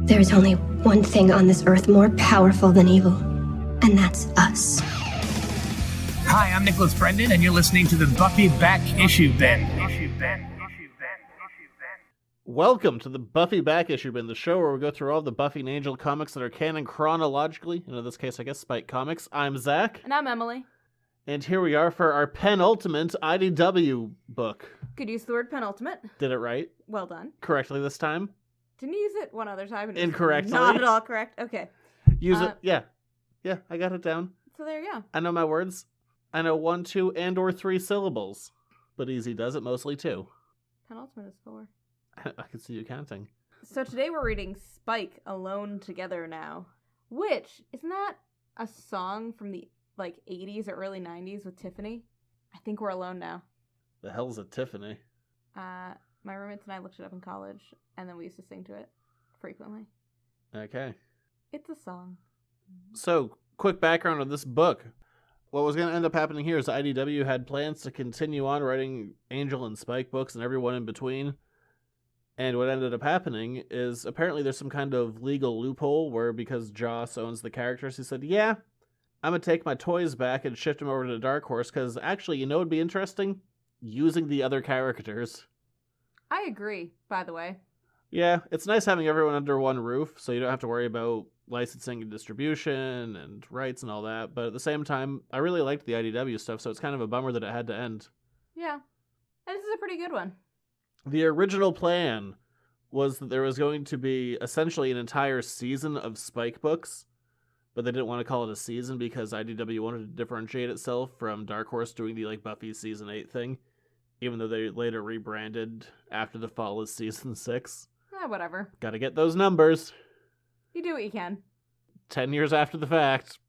There is only one thing on this earth more powerful than evil, and that's us. Hi, I'm Nicholas Brendan, and you're listening to the Bufyy Back Issue Bin. Welcome to the Buffy Back Issue Bin, the show where we go through all the Buffy and Angel comics that are canon chronologically, and in this case, I guess, Spike Comics. I'm Zach. And I'm Emily. And here we are for our penultimate IDW book. Could use the word penultimate. Did it right? Well done. Correctly this time? Didn't use it one other time. Incorrectly. Not at all correct. Okay. Use it. Yeah. Yeah, I got it down. So there you go. I know my words. I know 1, 2, and or 3 syllables. But Easy does it mostly 2. Penultimate is 4. I can see you counting. So today we're reading Spike, Alone Together Now. Which, isn't that a song from the 80s or early 90s with Tiffany? I think we're alone now. The hell's a Tiffany? My roommates and I looked it up in college, and then we used to sing to it frequently. Okay. It's a song. So, quick background on this book. What was going to end up happening here is IDW had plans to continue on writing Angel and Spike books and everyone in between. And what ended up happening is apparently there's some kind of legal loophole where because Joss owns the characters, he said, yeah, I'm going to take my toys back and shift them over to Dark Horse because actually, you know what would be interesting? Using the other characters. I agree, by the way. Yeah, it's nice having everyone under one roof, so you don't have to worry about licensing and distribution and rights and all that. But at the same time, I really liked the IDW stuff, so it's kind of a bummer that it had to end. Yeah. And this is a pretty good one. The original plan was that there was going to be essentially an entire season of Spike books, but they didn't want to call it a season because IDW wanted to differentiate itself from Dark Horse doing the Buffy Season 8 thing. Even though they later rebranded After the Fall as Season 6. Whatever. Gotta get those numbers. You do what you can. 10 years after the fact.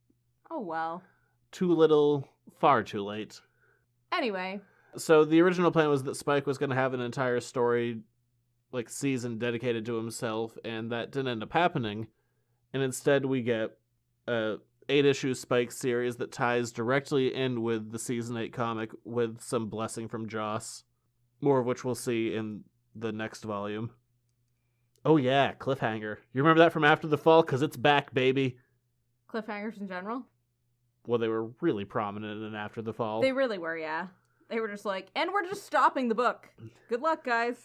Oh, well. Too little, far too late. Anyway. So the original plan was that Spike was going to have an entire story, season dedicated to himself, and that didn't end up happening. And instead we get a 8-issue Spike series that ties directly in with the Season 8 comic with some blessing from Joss. More of which we'll see in the next volume. Oh yeah, cliffhanger. You remember that from After the Fall? Because it's back, baby. Cliffhangers in general? Well, they were really prominent in After the Fall. They really were, yeah. They were just and we're just stopping the book. Good luck, guys.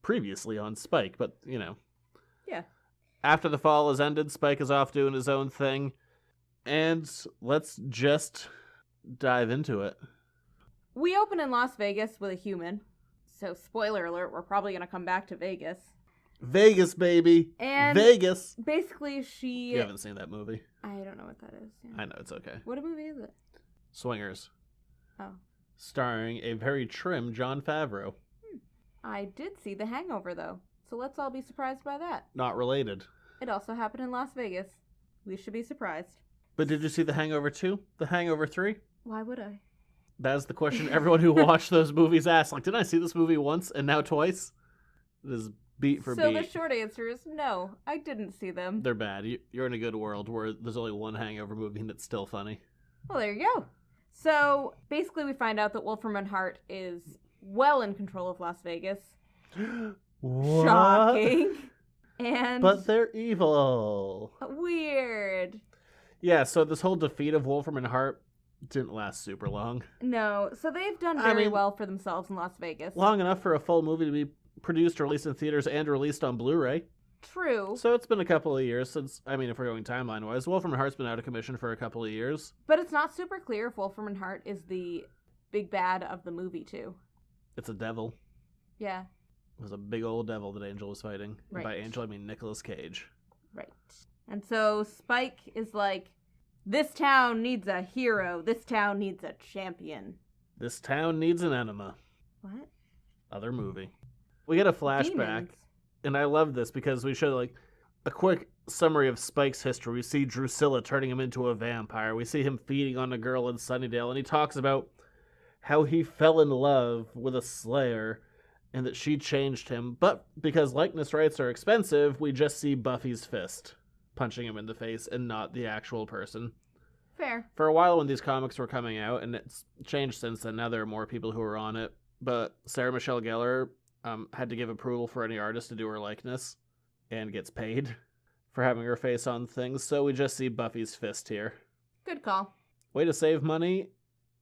Previously on Spike, but, Yeah. After the Fall has ended, Spike is off doing his own thing, and let's just dive into it. We open in Las Vegas with a human, so spoiler alert, we're probably going to come back to Vegas. Vegas, baby! And Vegas! Basically, she... You haven't seen that movie. I don't know what that is. Yeah. I know, it's okay. What movie is it? Swingers. Oh. Starring a very trim Jon Favreau. I did see The Hangover, though. So let's all be surprised by that. Not related. It also happened in Las Vegas. We should be surprised. But did you see The Hangover 2? The Hangover 3? Why would I? That's the question everyone who watched those movies asked. Didn't I see this movie once and now twice? It is beat for beat. So the short answer is no, I didn't see them. They're bad. You're in a good world where there's only one Hangover movie and it's still funny. Well, there you go. So basically we find out that Wolfram Hart is well in control of Las Vegas. What? Shocking. And but they're evil. Weird. Yeah, so this whole defeat of Wolfram Hart didn't last super long. No, so they've done very well for themselves in Las Vegas. Long enough for a full movie to be produced, released in theaters, and released on Blu-ray. True. So it's been a couple of years since, if we're going timeline-wise, Wolfram Hart's been out of commission for a couple of years. But it's not super clear if Wolfram Hart is the big bad of the movie, too. It's a devil. Yeah. It was a big old devil that Angel was fighting. Right. And by Angel, I mean Nicolas Cage. Right. And so Spike is like, this town needs a hero. This town needs a champion. This town needs an enema. What? Other movie. We get a flashback. Demons. And I love this because we show a quick summary of Spike's history. We see Drusilla turning him into a vampire. We see him feeding on a girl in Sunnydale. And he talks about how he fell in love with a slayer and that she changed him. But because likeness rights are expensive, we just see Buffy's fist punching him in the face and not the actual person. Fair. For a while when these comics were coming out, and it's changed since then, now there are more people who are on it, but Sarah Michelle Gellar had to give approval for any artist to do her likeness. and gets paid for having her face on things, so we just see Buffy's fist here. Good call. Way to save money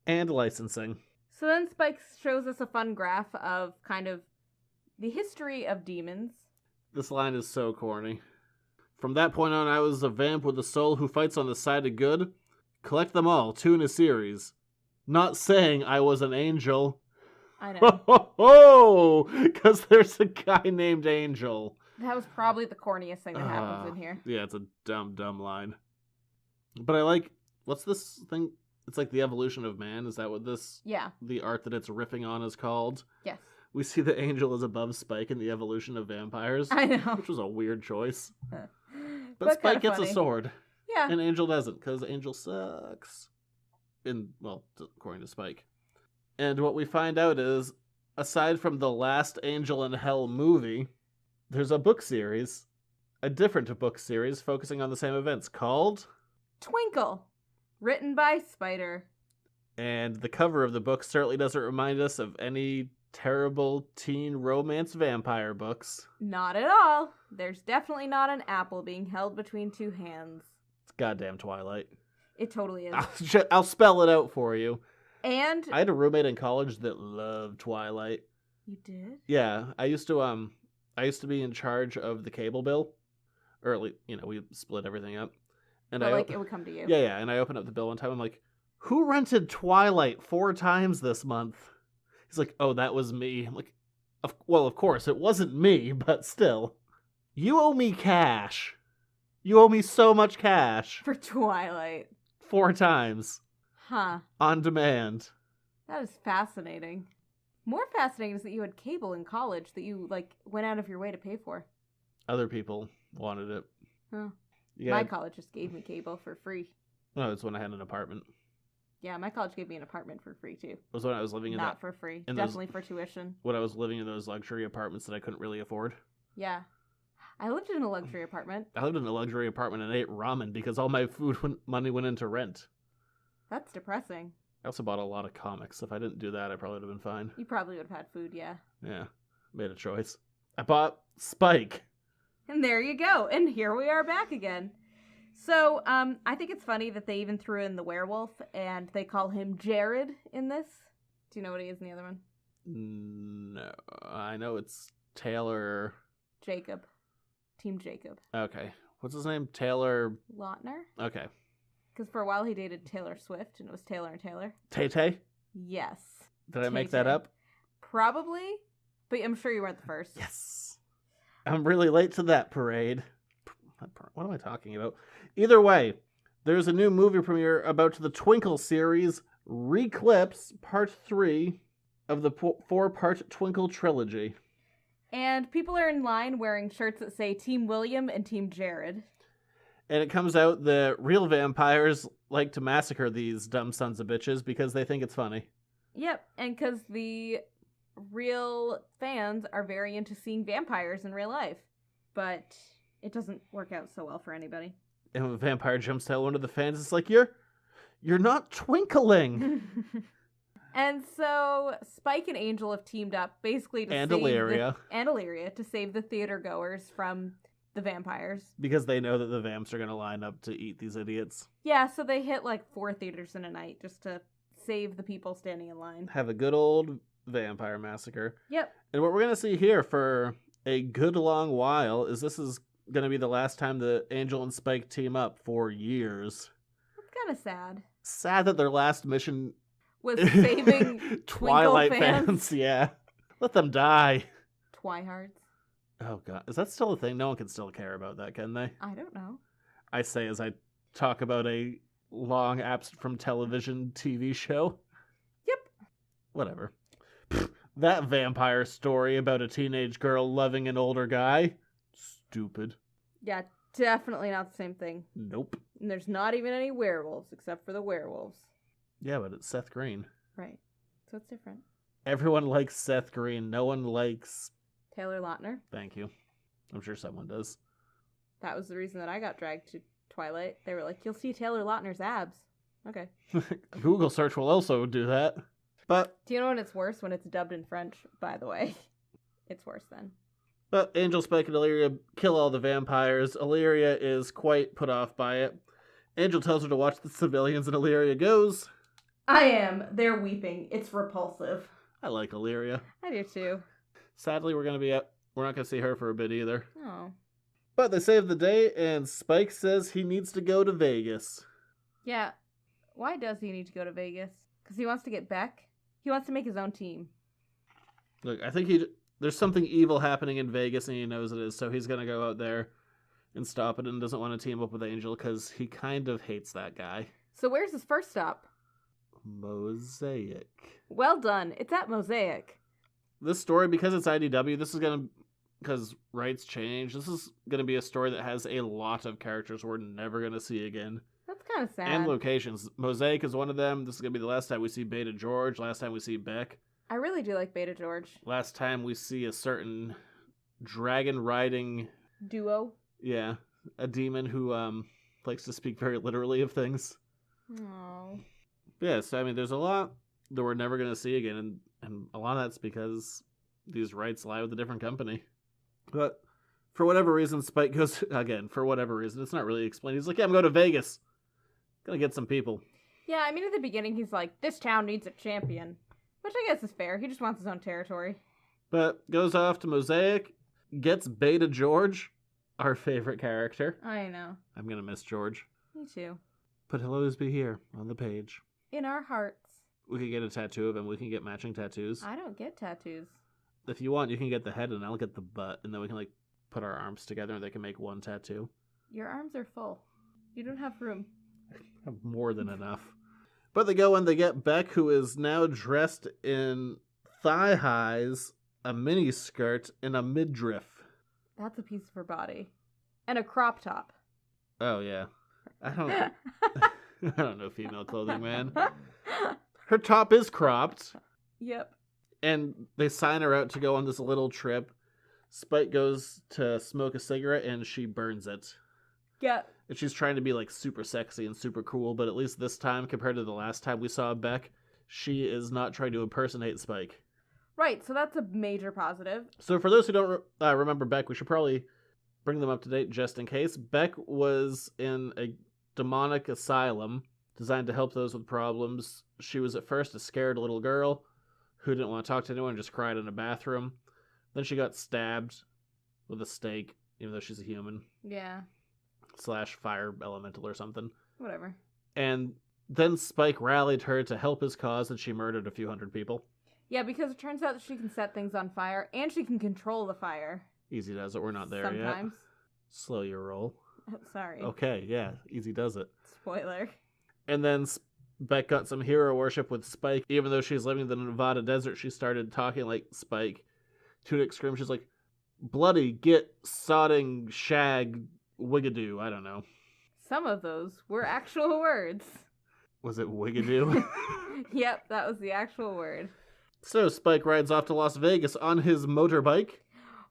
and licensing. So then Spike shows us a fun graph of kind of the history of demons. This line is so corny. From that point on, I was a vamp with a soul who fights on the side of good. Collect them all, 2 in a series. Not saying I was an angel. I know. Ho ho ho! Because there's a guy named Angel. That was probably the corniest thing that happens in here. Yeah, it's a dumb line. But I like, what's this thing? It's like the evolution of man. Is that what this, Yeah. the art that it's riffing on is called? Yes. We see the Angel is above Spike in the evolution of vampires. I know. Which was a weird choice. But Spike kinda gets funny. a sword. Yeah. And Angel doesn't, because Angel sucks. According to Spike. And what we find out is, aside from the last Angel in Hell movie, there's a book series, a different book series focusing on the same events called Twinkle, written by Spider. And the cover of the book certainly doesn't remind us of any terrible teen romance vampire books. Not at all. There's definitely not an apple being held between 2 hands. It's goddamn Twilight. It totally is. I'll spell it out for you. And I had a roommate in college that loved Twilight. you did? Yeah, I used to be in charge of the cable bill, or at least, we split everything up. And But it would come to you. Yeah, and I opened up the bill one time. I'm like, "Who rented Twilight 4 times this month?" He's like, "Oh, that was me." I'm like, "Of course, it wasn't me, but still, you owe me cash. You owe me so much cash For Twilight. 4 times Huh. on demand." That is fascinating. More fascinating is that you had cable in college that you, went out of your way to pay for. Other people wanted it. Huh. Yeah, My college just gave me cable for free. no, it's when I had an apartment. Yeah, my college gave me an apartment for free, too. It was when I was living in Not for free. in those- Definitely for tuition. when I was living in those luxury apartments that I couldn't really afford. Yeah. I lived in a luxury apartment. I lived in a luxury apartment and ate ramen because all my money went into rent. That's depressing. I also bought a lot of comics. If I didn't do that, I probably would have been fine. You probably would have had food, yeah. Yeah, made a choice. I bought Spike. And there you go. And here we are back again. So, I think it's funny that they even threw in the werewolf, and they call him Jared in this. Do you know what he is in the other one? No, I know it's Taylor. Jacob. Team Jacob. Okay, what's his name? Taylor. Lautner? Okay, Because for a while he dated Taylor Swift, and it was Taylor and Taylor. Tay-Tay? Yes. Did I make that Tay-Tay. up? Probably, but I'm sure you weren't the first. Yes. I'm really late to that parade. What am I talking about? Either way, there's a new movie premiere about the Twinkle series, Reclips Part 3 of the 4-part Twinkle trilogy. And people are in line wearing shirts that say Team William and Team Jared. And it comes out that real vampires like to massacre these dumb sons of bitches because they think it's funny. Yep, and because the real fans are very into seeing vampires in real life. But it doesn't work out so well for anybody. And when a vampire jumps out one of the fans, it's like, you're not twinkling. And so Spike and Angel have teamed up basically to And save Illyria. and Illyria to save the theater goers from the vampires. Because they know that the vamps are going to line up to eat these idiots. Yeah, so they hit 4 theaters in a night just to save the people standing in line. Have a good old vampire massacre. Yep. And what we're going to see here for a good long while is this is going to be the last time that Angel and Spike team up for years. That's kind of sad. Sad that their last mission Was saving Twilight Twinkle fans. Yeah. Let them die. Twihards. Oh god, is that still a thing? No one can still care about that, can they? I don't know. I say as I talk about a long absent from television TV show. Yep. Whatever. That vampire story about a teenage girl loving an older guy. Stupid. Yeah, definitely not the same thing. Nope. And there's not even any werewolves except for the werewolves. Yeah, but it's Seth Green. Right. So it's different. Everyone likes Seth Green. No one likes... Taylor Lautner. Thank you. I'm sure someone does. That was the reason that I got dragged to Twilight. They were like, you'll see Taylor Lautner's abs. Okay. Google search will also do that. But Do you know when it's worse? When it's dubbed in French, by the way. It's worse then. But Angel, Spike, and Illyria kill all the vampires. Illyria is quite put off by it. Angel tells her to watch the civilians, and Illyria goes. I am. They're weeping. It's repulsive. I like Illyria. I do too. Sadly, we're not gonna see her for a bit either. Oh. But they save the day, and Spike says he needs to go to Vegas. Yeah. Why does he need to go to Vegas? Because he wants to get Beck? He wants to make his own team. Look, I think there's something evil happening in Vegas, and he knows it is, so he's gonna go out there and stop it, and doesn't want to team up with Angel because he kind of hates that guy. So where's his first stop? Mosaic. Well done. It's at Mosaic. This story, because it's IDW, because rights change, this is gonna be a story that has a lot of characters we're never gonna see again. That's kind of sad. And locations. Mosaic is one of them. This is gonna be the last time we see Beta George, last time we see Beck. I really do like Beta George. Last time we see a certain dragon riding Duo. Yeah, a demon who likes to speak very literally of things. Oh. Yeah, so I mean, there's a lot that we're never going to see again, and a lot of that's because these rights lie with a different company. But for whatever reason, Spike goes, again, for whatever reason, it's not really explained. He's like, yeah, I'm going to Vegas. Gonna get some people. Yeah, I mean, at the beginning, he's like, this town needs a champion. Which I guess is fair. He just wants his own territory. But goes off to Mosaic, gets Beta George, our favorite character. I know. I'm gonna miss George. Me too. But he'll always be here on the page. In our hearts. We can get a tattoo of him. We can get matching tattoos. I don't get tattoos. If you want, you can get the head and I'll get the butt. And then we can, like, put our arms together and they can make one tattoo. Your arms are full. You don't have room. I have more than enough. But they go and they get Beck, who is now dressed in thigh highs, a mini skirt, and a midriff. That's a piece of her body. And a crop top. Oh, yeah. I don't know female clothing, man. Her top is cropped. Yep. And they sign her out to go on this little trip. Spike goes to smoke a cigarette and she burns it. Yep. And she's trying to be like super sexy and super cool, but at least this time, compared to the last time we saw Beck, she is not trying to impersonate Spike. Right, so that's a major positive. So for those who don't remember Beck, we should probably bring them up to date just in case. Beck was in a demonic asylum designed to help those with problems. She was at first a scared little girl who didn't want to talk to anyone and just cried in a bathroom. Then she got stabbed with a stake, even though she's a human. Yeah. / fire elemental or something. Whatever. And then Spike rallied her to help his cause and she murdered a few hundred people. Yeah, because it turns out that she can set things on fire and she can control the fire. Easy does it. We're not there Sometimes. yet. Slow your roll. Sorry. Okay, yeah. Easy does it. Spoiler. And then Beck got some hero worship with Spike. Even though she's living in the Nevada desert, she started talking like Spike. To an extreme, she's like, bloody, get, sodding, shag, wigadoo. I don't know. Some of those were actual words. Was it wigadoo? Yep, that was the actual word. So Spike rides off to Las Vegas on his motorbike.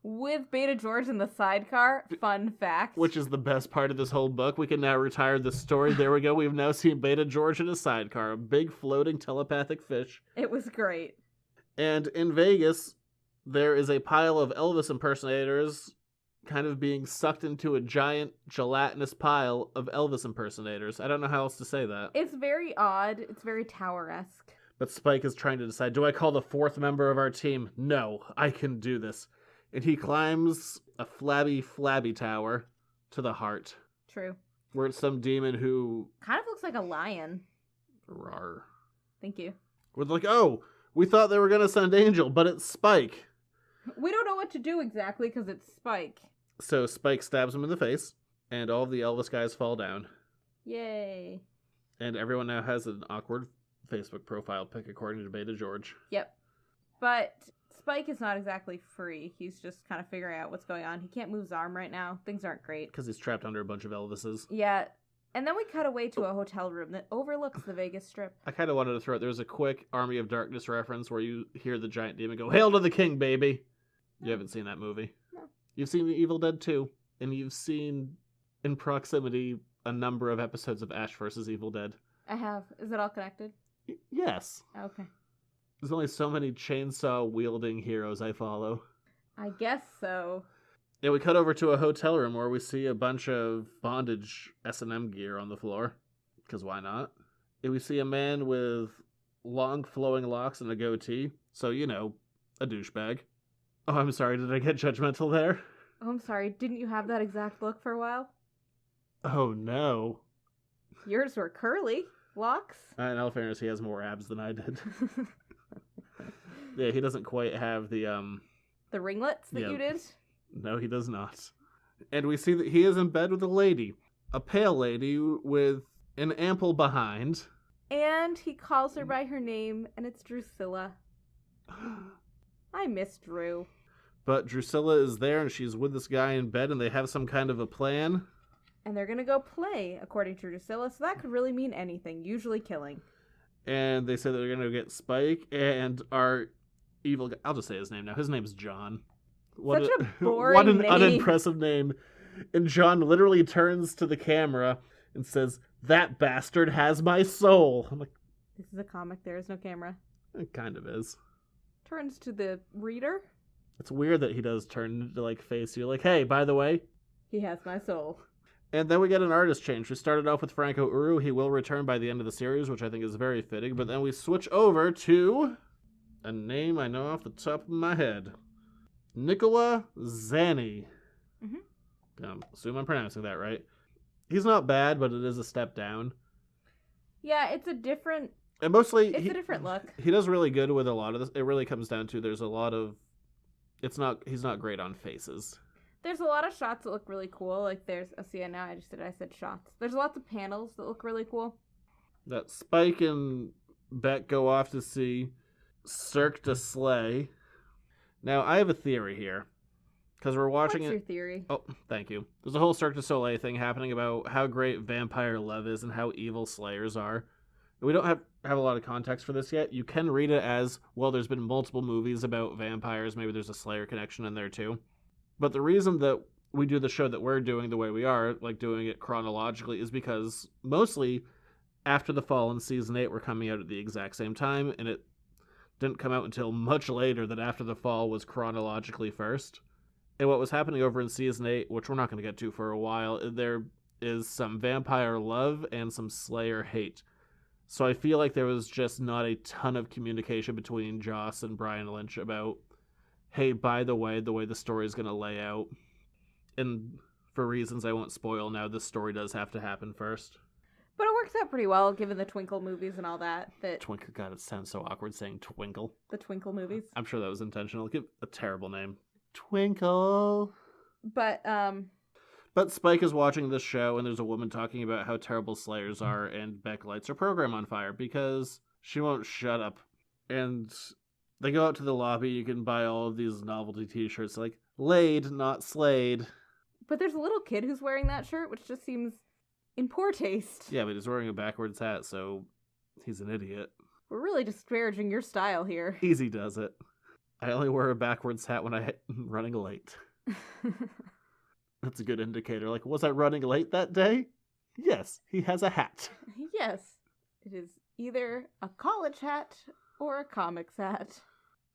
With Beta George in the sidecar. Fun fact. Which is the best part of this whole book. We can now retire this story. There we go. We've now seen Beta George in a sidecar. A big floating telepathic fish. It was great. And in Vegas, there is a pile of Elvis impersonators kind of being sucked into a giant gelatinous pile of Elvis impersonators. I don't know how else to say that. It's very odd. It's very Tower-esque. But Spike is trying to decide, do I call the fourth member of our team? No, I can do this. And he climbs a flabby tower to the heart. True. Where it's some demon who... Kind of looks like a lion. Rawr. Thank you. We're like, oh, we thought they were going to send Angel, but it's Spike. We don't know what to do exactly because it's Spike. So Spike stabs him in the face, and all of the Elvis guys fall down. Yay. And everyone now has an awkward Facebook profile pic according to Beta George. Yep. But Spike is not exactly free. He's just kind of figuring out what's going on. He can't move his arm right now. Things aren't great. Because he's trapped under a bunch of Elvises. Yeah. And then we cut away to a hotel room that overlooks the Vegas Strip. I kind of wanted to throw it. There's a quick Army of Darkness reference where you hear the giant demon go, "Hail to the king, baby!" You haven't seen that movie. No. You've seen The Evil Dead 2, and you've seen, in proximity, a number of episodes of Ash vs. Evil Dead. I have. Is it all connected? Yes. Okay. There's only so many chainsaw-wielding heroes I follow. I guess so. Yeah, we cut over to a hotel room where we see a bunch of bondage S&M gear on the floor. Because why not? And we see a man with long flowing locks and a goatee. So, you know, a douchebag. Oh, I'm sorry, did I get judgmental there? Oh, I'm sorry. Didn't you have that exact look for a while? Oh, no. Yours were curly locks. In all fairness, he has more abs than I did. Yeah, he doesn't quite have the, The ringlets that you did? No, he does not. And we see that he is in bed with a lady. A pale lady with an ample behind. And he calls her by her name, and it's Drusilla. I miss Drew. But Drusilla is there, and she's with this guy in bed, and they have some kind of a plan. And they're gonna go play, according to Drusilla, so that could really mean anything, usually killing. And they say that they're gonna get Spike, and our evil guy, I'll just say his name now. His name's John. Such a boring what an name. unimpressive name. And John literally turns to the camera and says, "That bastard has my soul." I'm like, This is a comic, there is no camera. it kind of is. Turns to the reader. It's weird that he does turn to like face you, like, "Hey, by the way." He has my soul. And then we get an artist change. We started off with Franco Uru. He will return by the end of the series, which I think is very fitting. But then we switch over to a name I know off the top of my head. Nicola Zani. Mm-hmm. Assume I'm pronouncing that right. He's not bad, but it is a step down. Yeah, it's a different... And mostly... It's a different look. He does really good with a lot of this. It really comes down to there's a lot of... He's not great on faces. There's a lot of shots that look really cool. Like there's... Oh, see, now I said shots. There's lots of panels that look really cool. That Spike and Beck go off to see Cirque du Soleil. Now, I have a theory here. Because we're watching What's your theory? Oh, thank you. There's a whole Cirque du Soleil thing happening about how great vampire love is and how evil slayers are. We don't have a lot of context for this yet. You can read it as, well, there's been multiple movies about vampires. Maybe there's a Slayer connection in there too. But the reason that we do the show that we're doing the way we are, like doing it chronologically, is because mostly after the fall in season 8, we're coming out at the exact same time, and it didn't come out until much later that After the Fall was chronologically first. And what was happening over in season 8, which we're not going to get to for a while, there is some vampire love and some Slayer hate. So I feel like there was just not a ton of communication between Joss and Brian Lynch about, hey, by the way the story is going to lay out. And for reasons I won't spoil now, this story does have to happen first. But it works out pretty well, given the Twinkle movies and all that. Twinkle, God, it sounds so awkward saying Twinkle. The Twinkle movies. I'm sure that was intentional. Give a terrible name. Twinkle. But Spike is watching this show, and there's a woman talking about how terrible Slayers are, and Beck lights her program on fire because she won't shut up. And they go out to the lobby. You can buy all of these novelty t-shirts like, laid, not slayed. But there's a little kid who's wearing that shirt, which just seems in poor taste. Yeah, but he's wearing a backwards hat, so he's an idiot. We're really disparaging your style here. Easy does it. I only wear a backwards hat when I'm running late. That's a good indicator. Like, was I running late that day? Yes, he has a hat. Yes. It is either a college hat or a comics hat.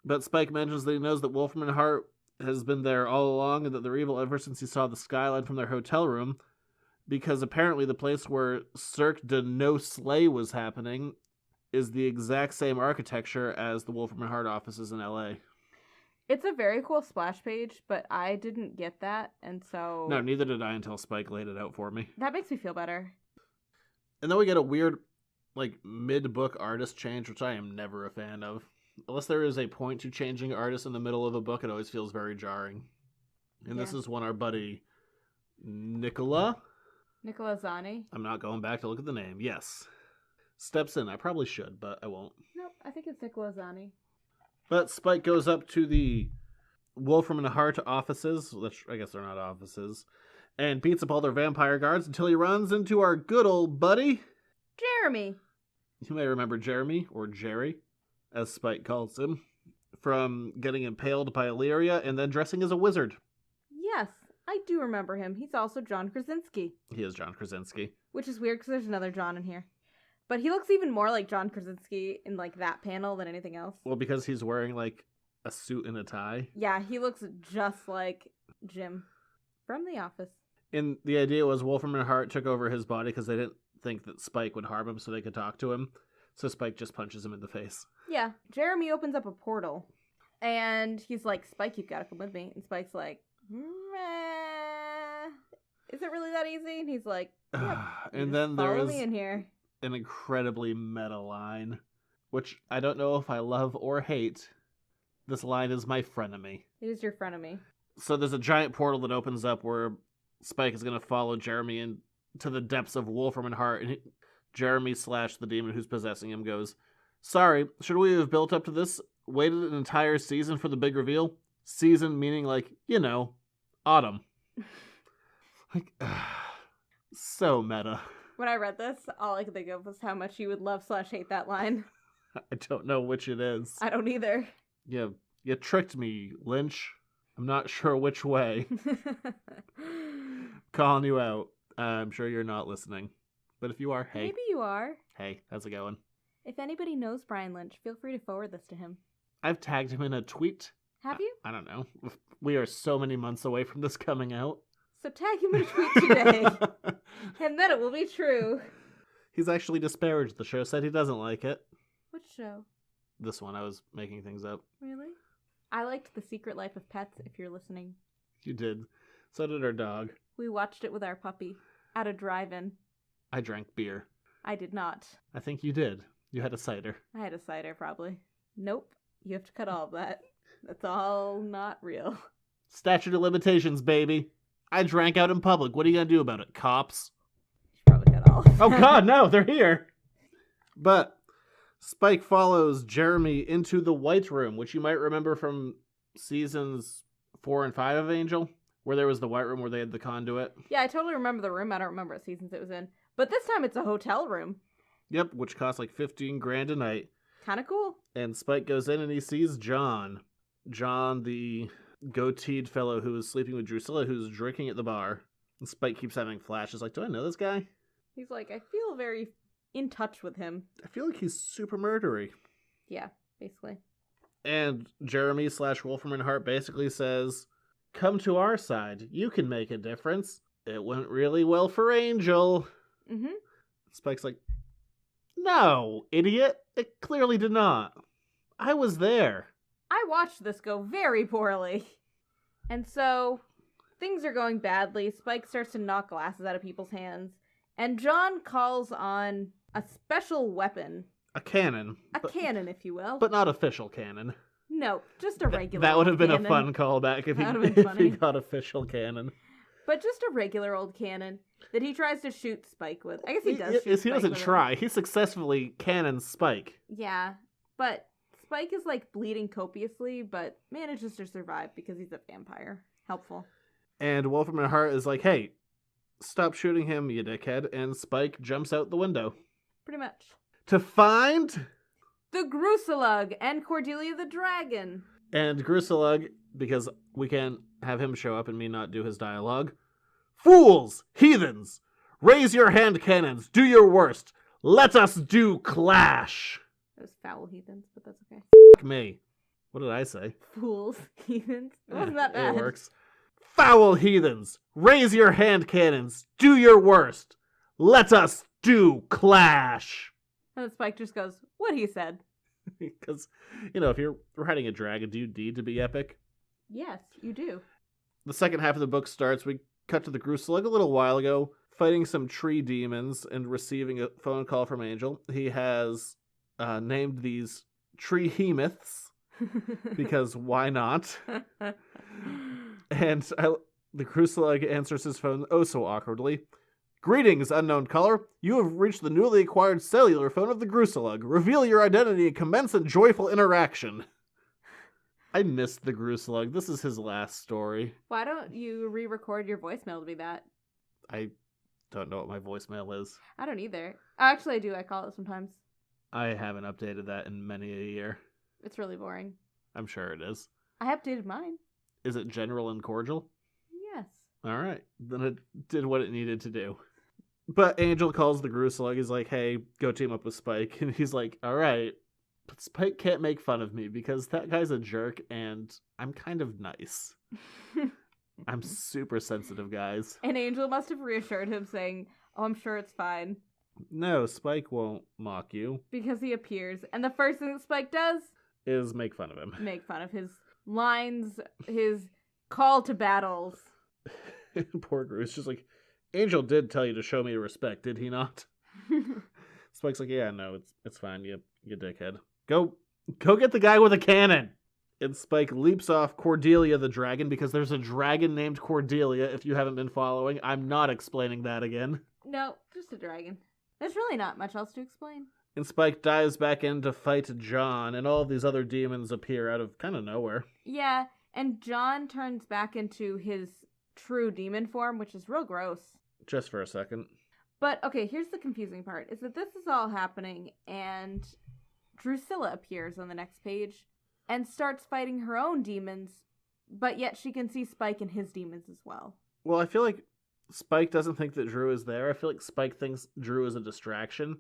But Spike mentions that he knows that Wolfram Hart has been there all along and that they're evil ever since he saw the skyline from their hotel room, because apparently the place where Cirque du No Slay was happening is the exact same architecture as the Wolfram Hart offices in LA. It's a very cool splash page, but I didn't get that, and so... No, neither did I until Spike laid it out for me. That makes me feel better. And then we get a weird, like, mid-book artist change, which I am never a fan of. Unless there is a point to changing artists in the middle of a book, it always feels very jarring. And This is when our buddy Nicola Zani? I'm not going back to look at the name. Yes. Steps in. I probably should, but I won't. Nope, I think it's Nicola Zani. But Spike goes up to the Wolfram and Hart offices, which I guess they're not offices, and beats up all their vampire guards until he runs into our good old buddy, Jeremy. You may remember Jeremy, or Jerry, as Spike calls him, from getting impaled by Illyria and then dressing as a wizard. Yes, I do remember him. He's also John Krasinski. He is John Krasinski. Which is weird because there's another John in here. But he looks even more like John Krasinski in like that panel than anything else. Well, because he's wearing like a suit and a tie. Yeah, he looks just like Jim from The Office. And the idea was Wolfram Hart took over his body because they didn't think that Spike would harm him so they could talk to him. So Spike just punches him in the face. Yeah, Jeremy opens up a portal, and he's like, Spike, you've got to come with me. And Spike's like, meh. Is it really that easy? And he's like, yep. And then follow there's me in here. an incredibly meta line, which I don't know if I love or hate. This line is my frenemy. It is your frenemy. So there's a giant portal that opens up where Spike is going to follow Jeremy into the depths of Wolfram Hart, and Jeremy / the demon who's possessing him goes, sorry, should we have built up to this? Waited an entire season for the big reveal? Season meaning autumn. So meta. When I read this, all I could think of was how much you would love / hate that line. I don't know which it is. I don't either. You tricked me, Lynch. I'm not sure which way. Calling you out. I'm sure you're not listening. But if you are, hey. Maybe you are. Hey, how's it going? If anybody knows Brian Lynch, feel free to forward this to him. I've tagged him in a tweet. Have you? I don't know. We are so many months away from this coming out. So tag him in a tweet today. And then it will be true. He's actually disparaged the show, said he doesn't like it. Which show? This one, I was making things up. Really? I liked The Secret Life of Pets, if you're listening. You did. So did our dog. We watched it with our puppy at a drive-in. I drank beer. I did not. I think you did. You had a cider. I had a cider, probably. Nope. You have to cut all of that. That's all not real. Statute of limitations, baby. I drank out in public. What are you going to do about it, cops? You should probably cut all. Oh, God, no, they're here. But Spike follows Jeremy into the White Room, which you might remember from seasons 4 and 5 of Angel, where there was the White Room where they had the conduit. Yeah, I totally remember the room. I don't remember what seasons it was in. But this time it's a hotel room. Yep, which costs like $15,000 a night. Kind of cool. And Spike goes in and he sees John. John, the goateed fellow who was sleeping with Drusilla, who's drinking at the bar. And Spike keeps having flashes like, do I know this guy? He's like, I feel very in touch with him. I feel like he's super murdery. Yeah, basically. And Jeremy / Wolfram Hart basically says, come to our side. You can make a difference. It went really well for Angel. Mm-hmm. Spike's like, no, idiot. It clearly did not. I was there. I watched this go very poorly. And so, things are going badly. Spike starts to knock glasses out of people's hands. And John calls on a special weapon. A cannon. A cannon, if you will. But not official cannon. No, just a regular That would have been cannon. a fun callback if he got official cannon. But just a regular old cannon that he tries to shoot Spike with. I guess he does shoot He Spike doesn't with try. He successfully cannons Spike. Yeah, but Spike is like bleeding copiously, but manages to survive because he's a vampire. Helpful. And Wolfram Hart is like, hey, stop shooting him, you dickhead. And Spike jumps out the window. Pretty much. To find the Gruselug and Cordelia the Dragon. And Gruselug, because we can't have him show up and me not do his dialogue. Fools! Heathens! Raise your hand cannons! Do your worst! Let us do clash! That was foul heathens, but that's okay. F*** me. What did I say? Fools, heathens. It wasn't that bad. It works. Foul heathens! Raise your hand cannons! Do your worst! Let us do clash! And then Spike just goes, what he said. Because, if you're writing a dragon, do you need to be epic? Yes, you do. The second half of the book starts. We cut to the Gruselug a little while ago, fighting some tree demons and receiving a phone call from Angel. He has named these tree hemoths, because why not? And the Gruselug answers his phone oh so awkwardly. Greetings, unknown caller. You have reached the newly acquired cellular phone of the Gruselug. Reveal your identity and commence a joyful interaction. I missed the Gruselug. This is his last story. Why don't you re-record your voicemail to be that? I don't know what my voicemail is. I don't either. Actually, I do. I call it sometimes. I haven't updated that in many a year. It's really boring. I'm sure it is. I updated mine. Is it general and cordial? Yes. All right. Then it did what it needed to do. But Angel calls the Gruselug. He's like, hey, go team up with Spike. And he's like, all right, But Spike can't make fun of me because that guy's a jerk and I'm kind of nice. I'm super sensitive, guys. And Angel must have reassured him, saying, "Oh, I'm sure it's fine." No, Spike won't mock you. Because he appears. And the first thing that Spike does is make fun of him. Make fun of his lines, his call to battles. Poor Gru's just like, Angel did tell you to show me respect, did he not? Spike's like, yeah, no, it's fine, you dickhead. Go get the guy with a cannon! And Spike leaps off Cordelia the dragon, because there's a dragon named Cordelia, if you haven't been following. I'm not explaining that again. No, just a dragon. There's really not much else to explain. And Spike dives back in to fight John, and all of these other demons appear out of kind of nowhere. Yeah, and John turns back into his true demon form, which is real gross. Just for a second. But, okay, here's the confusing part, is that this is all happening, and Drusilla appears on the next page, and starts fighting her own demons, but yet she can see Spike and his demons as well. Well, I feel like Spike doesn't think that Drew is there. I feel like Spike thinks Drew is a distraction,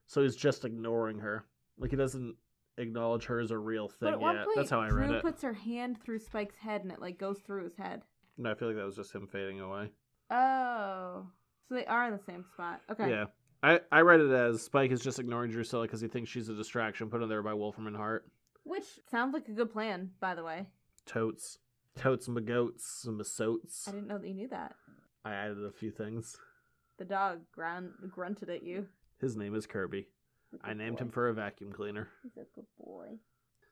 so he's just ignoring her. Like, he doesn't acknowledge her as a real thing but at one yet. point, That's how I read Drew it. puts her hand through Spike's head, and it, like, goes through his head. No, I feel like that was just him fading away. Oh. So they are in the same spot. Okay. Yeah. I read it as Spike is just ignoring Drusilla because he thinks she's a distraction put in there by Wolfram Hart. Which sounds like a good plan, by the way. Totes. Totes my goats and my soats. I didn't know that you knew that. I added a few things. The dog grunted at you. His name is Kirby. I named him for a vacuum cleaner. He's a good boy.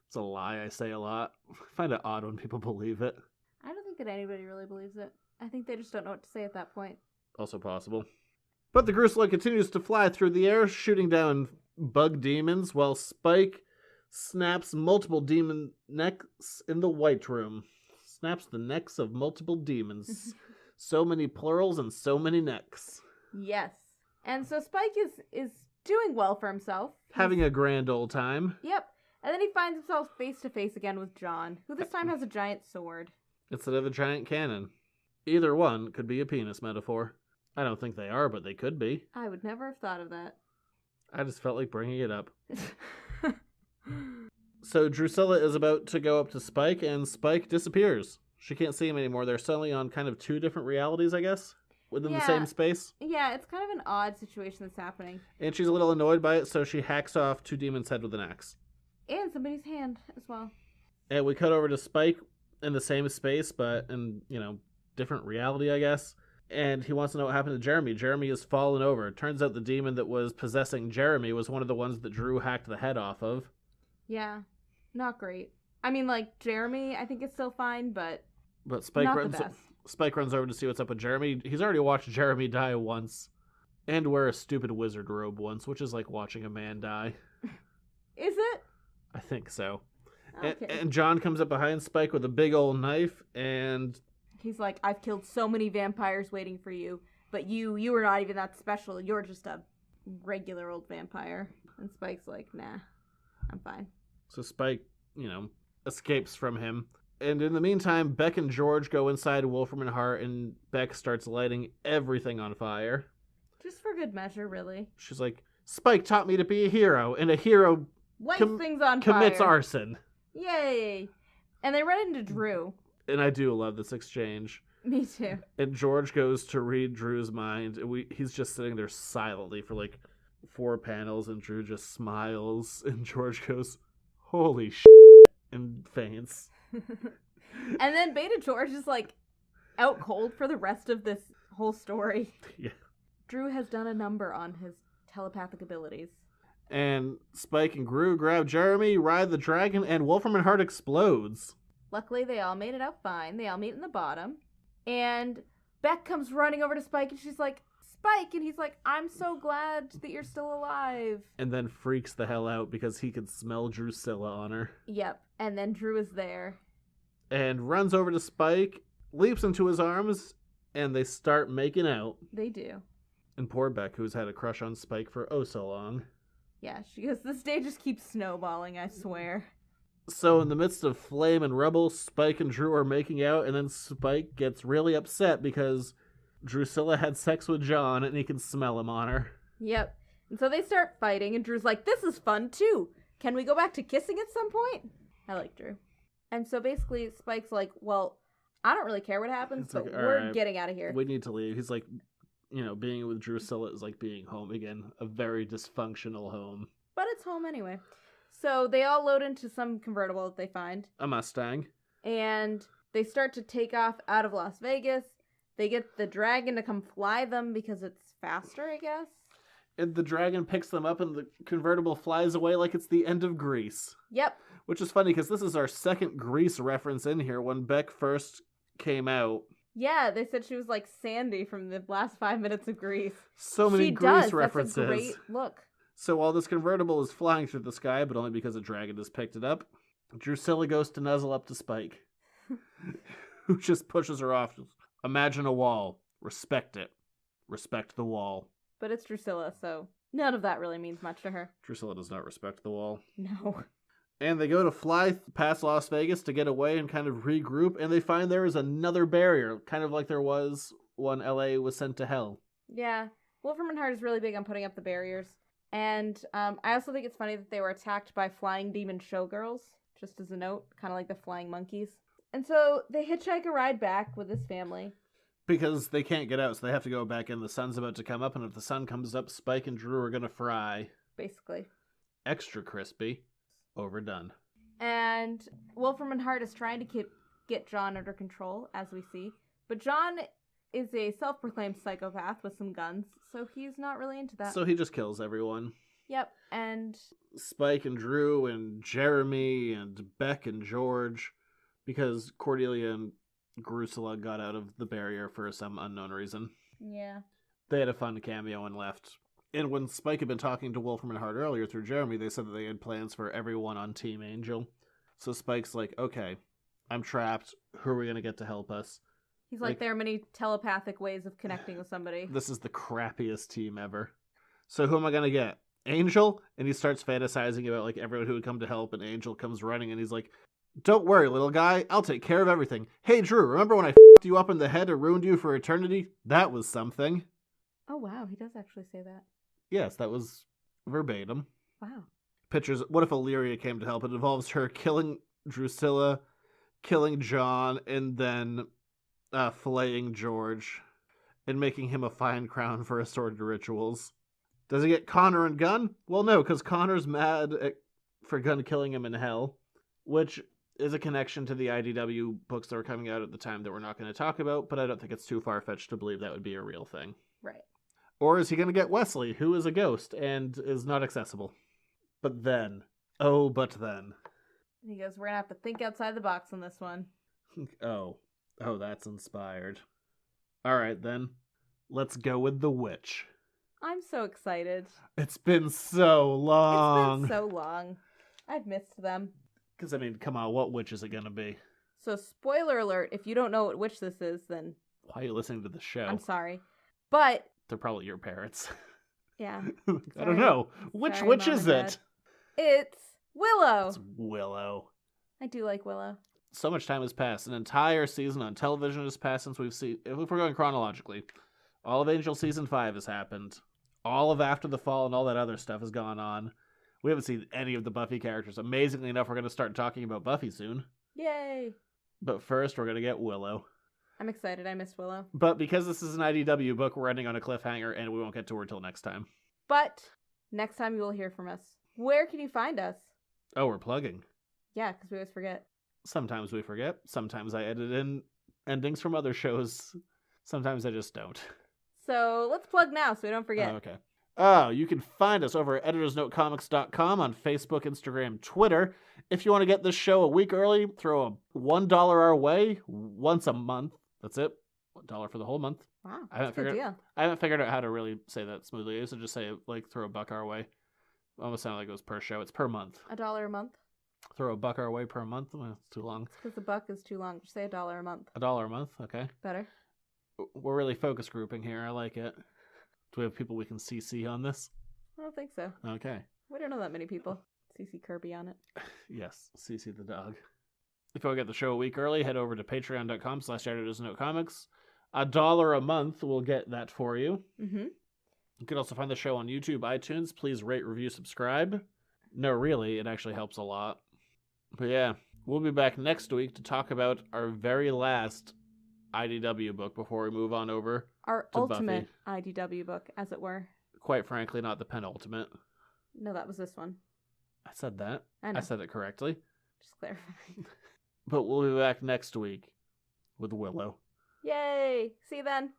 It's a lie I say a lot. I find it odd when people believe it. I don't think that anybody really believes it. I think they just don't know what to say at that point. Also possible. But the Grusela continues to fly through the air, shooting down bug demons, while Spike snaps multiple demon necks in the White Room. Snaps the necks of multiple demons. So many plurals and so many necks. Yes. And so Spike is doing well for himself. Having a grand old time. Yep. And then he finds himself face to face again with John, who this time has a giant sword. Instead of a giant cannon. Either one could be a penis metaphor. I don't think they are, but they could be. I would never have thought of that. I just felt like bringing it up. So Drusilla is about to go up to Spike, and Spike disappears. She can't see him anymore. They're suddenly on kind of two different realities, I guess, within the same space. Yeah, it's kind of an odd situation that's happening. And she's a little annoyed by it, so she hacks off two demons' head with an axe. And somebody's hand as well. And we cut over to Spike in the same space, but in, different reality, I guess. And he wants to know what happened to Jeremy. Jeremy has fallen over. It turns out the demon that was possessing Jeremy was one of the ones that Drew hacked the head off of. Yeah, not great. I mean, like, Jeremy, I think is still fine, but Spike not runs. the best. Spike runs over to see what's up with Jeremy. He's already watched Jeremy die once, and wear a stupid wizard robe once, which is like watching a man die. Is it? I think so. Okay. And John comes up behind Spike with a big old knife, and he's like, I've killed so many vampires waiting for you, but you are not even that special. You're just a regular old vampire. And Spike's like, nah, I'm fine. So Spike, escapes from him. And in the meantime, Beck and George go inside Wolfram Hart, and Beck starts lighting everything on fire. Just for good measure, really. She's like, Spike taught me to be a hero, and a hero lights things on commits fire. arson. Yay! And they run into Drew. And I do love this exchange. Me too. And George goes to read Drew's mind. And he's just sitting there silently for like 4 panels, and Drew just smiles. And George goes, holy shit, and faints. And then Beta George is like out cold for the rest of this whole story. Yeah. Drew has done a number on his telepathic abilities. And Spike and Gru grab Jeremy, ride the dragon, and Wolfram Hart explodes. Luckily, they all made it out fine. They all meet in the bottom. And Beck comes running over to Spike, and she's like, Spike! And he's like, I'm so glad that you're still alive. And then freaks the hell out because he could smell Drusilla on her. Yep. And then Drew is there. And runs over to Spike, leaps into his arms, and they start making out. They do. And poor Beck, who's had a crush on Spike for oh so long. Yeah, she goes, this day just keeps snowballing, I swear. So in the midst of flame and rubble, Spike and Drew are making out, and then Spike gets really upset because Drusilla had sex with John, and he can smell him on her. Yep. And so they start fighting, and Drew's like, this is fun too. can we go back to kissing at some point? I like Drew. And so basically Spike's like, well, I don't really care what happens, but we're getting out of here. We need to leave. He's like, being with Drusilla is like being home again. A very dysfunctional home. But it's home anyway. So they all load into some convertible that they find. A Mustang. And they start to take off out of Las Vegas. They get the dragon to come fly them because it's faster, I guess. And the dragon picks them up and the convertible flies away like it's the end of Grease. Yep. Which is funny because this is our second Grease reference in here. When Beck first came out. Yeah, they said she was like Sandy from the last 5 minutes of Grease. So many Grease references. That's a great look. So while this convertible is flying through the sky, but only because a dragon has picked it up, Drusilla goes to nuzzle up to Spike, who just pushes her off. Imagine a wall. Respect it. Respect the wall. But it's Drusilla, so none of that really means much to her. Drusilla does not respect the wall. No. And they go to fly past Las Vegas to get away and kind of regroup, and they find there is another barrier, kind of like there was when LA was sent to hell. Yeah. Wolfram Hart is really big on putting up the barriers. And I also think it's funny that they were attacked by flying demon showgirls, just as a note, kind of like the flying monkeys. And so they hitchhike a ride back with his family. Because they can't get out, so they have to go back in. The sun's about to come up, and if the sun comes up, Spike and Drew are going to fry. Basically. Extra crispy. Overdone. And Wolfram Hart is trying to get John under control, as we see. But John is a self-proclaimed psychopath with some guns, so he's not really into that. So he just kills everyone. Yep, and Spike and Drew and Jeremy and Beck and George, because Cordelia and Drusilla got out of the barrier for some unknown reason. Yeah. They had a fun cameo and left. And when Spike had been talking to Wolfram Hart earlier through Jeremy, they said that they had plans for everyone on Team Angel. So Spike's like, okay, I'm trapped. Who are we going to get to help us? He's like, there are many telepathic ways of connecting with somebody. This is the crappiest team ever. So who am I going to get? Angel? And he starts fantasizing about like everyone who would come to help, and Angel comes running and he's like, don't worry, little guy. I'll take care of everything. Hey, Drew, remember when I f***ed you up in the head and ruined you for eternity? That was something. Oh, wow. He does actually say that. Yes, that was verbatim. Wow. Pictures. What if Illyria came to help? It involves her killing Drusilla, killing John, and then filleting George and making him a fine crown for assorted rituals. Does he get Connor and Gunn? Well, no, because Connor's mad for Gunn killing him in hell, which is a connection to the IDW books that were coming out at the time that we're not going to talk about, but I don't think it's too far-fetched to believe that would be a real thing. Right. Or is he going to get Wesley, who is a ghost and is not accessible? But then. And he goes, we're going to have to think outside the box on this one. Oh, that's inspired. All right, then. Let's go with the witch. I'm so excited. It's been so long. I've missed them. Because, I mean, come on, what witch is it going to be? So, spoiler alert, if you don't know what witch this is, then... Why are you listening to the show? I'm sorry. But... They're probably your parents. Yeah. I don't know. Which witch is it? It's Willow. It's Willow. I do like Willow. So much time has passed. An entire season on television has passed since we've seen... If we're going chronologically, all of Angel Season 5 has happened. All of After the Fall and all that other stuff has gone on. We haven't seen any of the Buffy characters. Amazingly enough, we're going to start talking about Buffy soon. Yay! But first, we're going to get Willow. I'm excited. I miss Willow. But because this is an IDW book, we're ending on a cliffhanger, and we won't get to her till next time. But next time you will hear from us. Where can you find us? Oh, we're plugging. Yeah, because we always forget. Sometimes we forget. Sometimes I edit in endings from other shows. Sometimes I just don't. So let's plug now so we don't forget. Oh, okay. Oh, you can find us over at editorsnotecomics.com on Facebook, Instagram, Twitter. If you want to get this show a week early, throw a $1 our way once a month. That's it. $1 for the whole month. Wow, that's a good deal. I haven't figured out how to really say that smoothly. I used to just say, like, throw $1 our way. Almost sounded like it was per show. It's per month. $1 a month? Throw $1 our way per month? Well, it's too long. Because the buck is too long. Just say $1 a month. $1 a month? Okay. Better. We're really focus grouping here. I like it. Do we have people we can CC on this? I don't think so. Okay. We don't know that many people. CC Kirby on it. Yes, CC the dog. If you want to get the show a week early, head over to patreon.com/editorsnotecomics. $1 a month will get that for you. Mm-hmm. You can also find the show on YouTube, iTunes. Please rate, review, subscribe. No, really, it actually helps a lot. But yeah, we'll be back next week to talk about our very last IDW book before we move on over Our to ultimate Buffy. IDW book, as it were. Quite frankly, not the penultimate. No, that was this one. I said that. I know. I said it correctly. Just clarifying. But we'll be back next week with Willow. Yay! See you then.